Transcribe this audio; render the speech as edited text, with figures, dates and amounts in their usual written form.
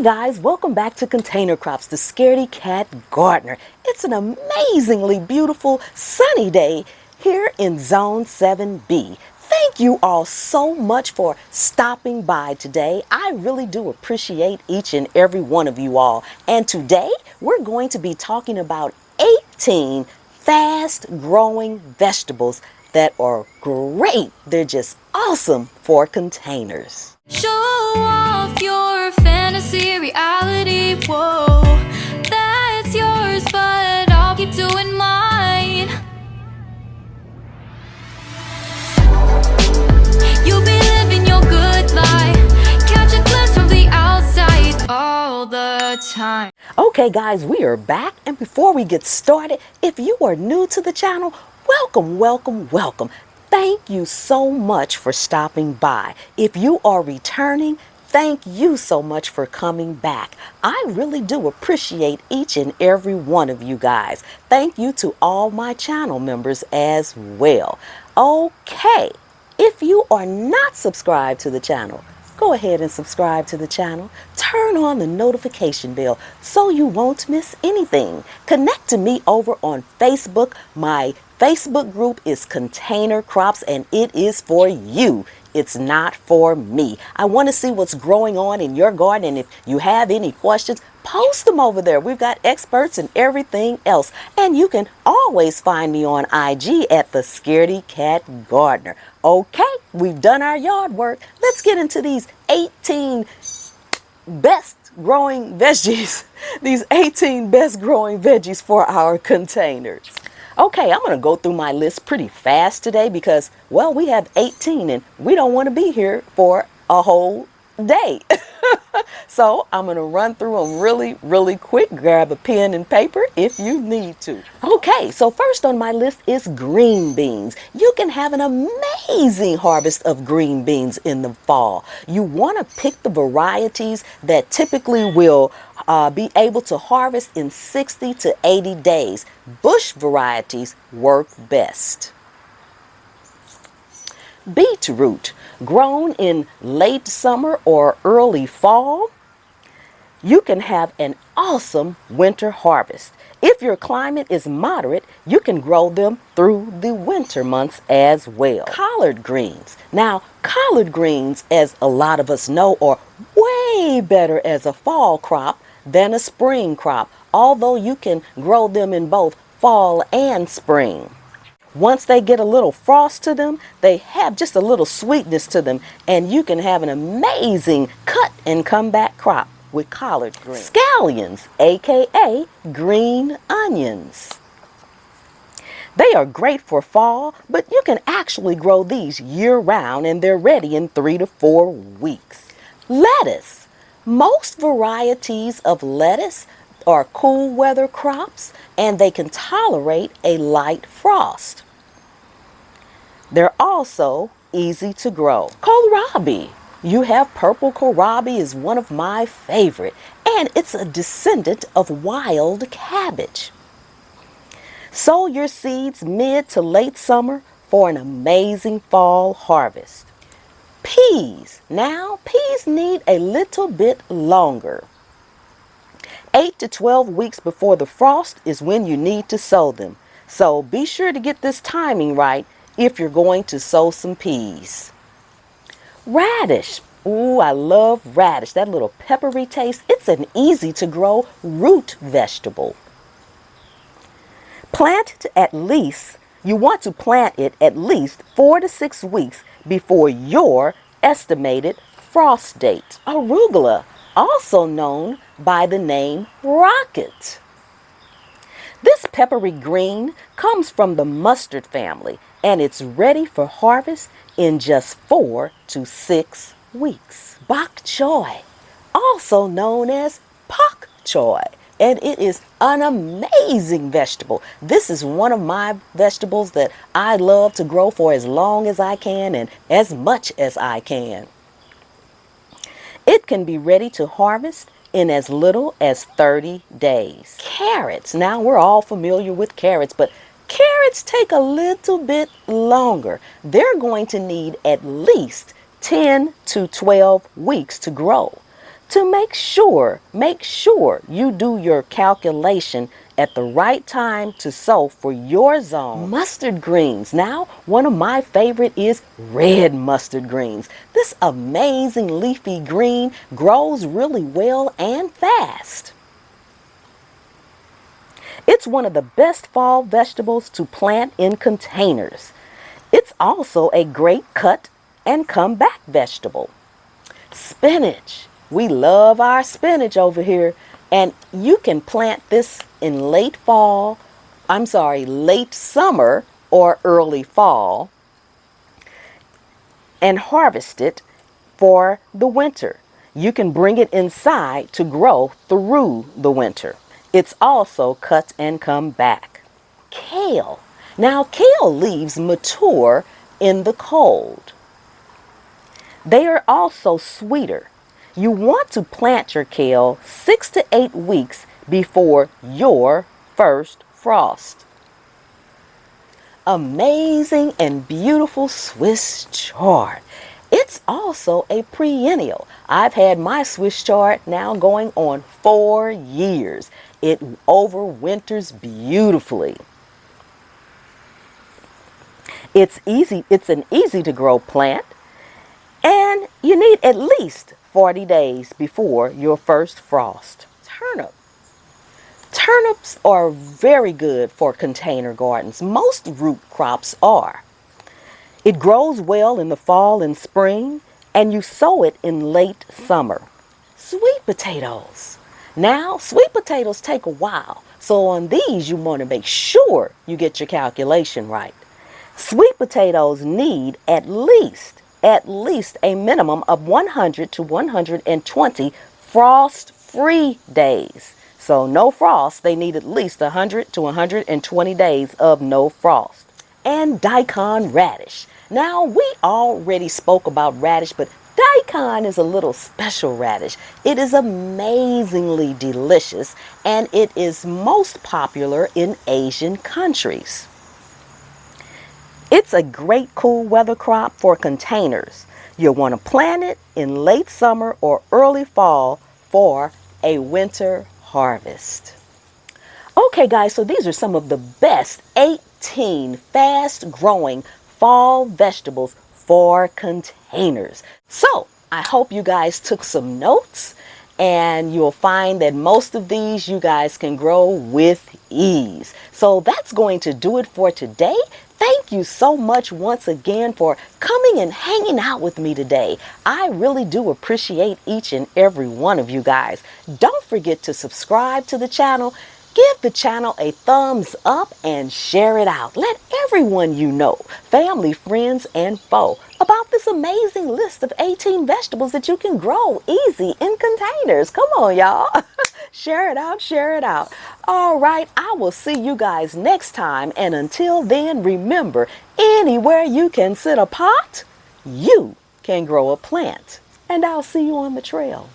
Hey guys, welcome back to Container Crops, the Scaredy Cat Gardener. It's an amazingly beautiful sunny day here in Zone 7B. Thank you all so much for stopping by today. I really do appreciate each and every one of you all. And today we're going to be talking about 18 fast growing vegetables that are great. They're just awesome for containers. Show off your fantasy reality, whoa, that's yours, but I'll keep doing mine. You'll be living your good life, catch a glimpse from the outside all the time. Okay guys, we are back, and before we get started, if you are new to the channel, welcome. Thank you so much for stopping by. If you are returning, thank you so much for coming back. I really do appreciate each and every one of you guys. Thank you to all my channel members as well. Okay, if you are not subscribed to the channel, go ahead and subscribe to the channel. Turn on the notification bell so you won't miss anything. Connect to me over on Facebook. My Facebook group is Container Crops, and it is for you. It's not for me. I want to see what's growing on in your garden, and if you have any questions, post them over there. We've got experts and everything else. And you can always find me on IG at the Scaredy Cat Gardener. Okay, we've done our yard work. Let's get into these 18 best growing veggies. These 18 best growing veggies for our containers. Okay, I'm going to go through my list pretty fast today because, well, we have 18 and we don't want to be here for a whole day. So I'm going to run through them really quick. Grab a pen and paper if you need to. Okay, so first on my list is green beans. You can have an amazing harvest of green beans in the fall. You want to pick the varieties that typically will be able to harvest in 60 to 80 days. Bush varieties work best. Beetroot, grown in late summer or early fall, you can have an awesome winter harvest. If your climate is moderate, you can grow them through the winter months as well. Collard greens. Now, collard greens, as a lot of us know, are way better as a fall crop than a spring crop, although you can grow them in both fall and spring. Once they get a little frost to them, they have just a little sweetness to them, and you can have an amazing cut and come back crop with collard greens. Scallions, aka green onions. They are great for fall, but you can actually grow these year-round, and they're ready in 3 to 4 weeks. Lettuce. Most varieties of lettuce are cool weather crops, and they can tolerate a light frost. They're also easy to grow. Kohlrabi. You have purple kohlrabi is one of my favorite, and it's a descendant of wild cabbage. Sow your seeds mid to late summer for an amazing fall harvest. Peas. Now, peas need a little bit longer. 8 to 12 weeks before the frost is when you need to sow them. So be sure to get this timing right if you're going to sow some peas. Radish. Ooh, I love radish. That little peppery taste. It's an easy to grow root vegetable. You want to plant it at least 4 to 6 weeks before your estimated frost date. Arugula, also known by the name rocket. This peppery green comes from the mustard family, and it's ready for harvest in just 4 to 6 weeks. Bok choy, also known as pak choy, and it is an amazing vegetable. This is one of my vegetables that I love to grow for as long as I can and as much as I can. It can be ready to harvest in as little as 30 days. Carrots. Now, we're all familiar with carrots, but carrots take a little bit longer. They're going to need at least 10 to 12 weeks to grow. to make sure you do your calculation at the right time to sow for your zone. Mustard greens. Now, one of my favorite is red mustard greens. This amazing leafy green grows really well and fast. It's one of the best fall vegetables to plant in containers. It's also a great cut and come back vegetable. Spinach. We love our spinach over here, and you can plant this in late summer or early fall and harvest it for the winter. You can bring it inside to grow through the winter. It's also cut and come back. Kale. Now, kale leaves mature in the cold. They are also sweeter. You want to plant your kale 6 to 8 weeks before your first frost. Amazing and beautiful Swiss chard. It's also a perennial. I've had my Swiss chard now going on 4 years. It overwinters beautifully. It's an easy to grow plant, and you need at least 40 days before your first frost. Turnip. Turnips are very good for container gardens. Most root crops are. It grows well in the fall and spring, and you sow it in late summer. Sweet potatoes. Now, sweet potatoes take a while, so on these you want to make sure you get your calculation right. Sweet potatoes need at least a minimum of 100 to 120 frost-free days. So no frost, they need at least 100 to 120 days of no frost. And Daikon radish. Now, we already spoke about radish, but Daikon is a little special radish. It is amazingly delicious, and it is most popular in Asian countries. It's a great cool weather crop for containers. You'll want to plant it in late summer or early fall for a winter harvest. Okay guys, so these are some of the best 18 fast-growing fall vegetables for containers. So I hope you guys took some notes, and you'll find that most of these you guys can grow with ease. So that's going to do it for today. Thank you so much once again for coming and hanging out with me today. I really do appreciate each and every one of you guys. Don't forget to subscribe to the channel. Give the channel a thumbs up and share it out. Let everyone you know, family, friends, and foe, about this amazing list of 18 vegetables that you can grow easy in containers. Come on, y'all. Share it out, share it out. All right, I will see you guys next time. And until then, remember, anywhere you can sit a pot, you can grow a plant. And I'll see you on the trail.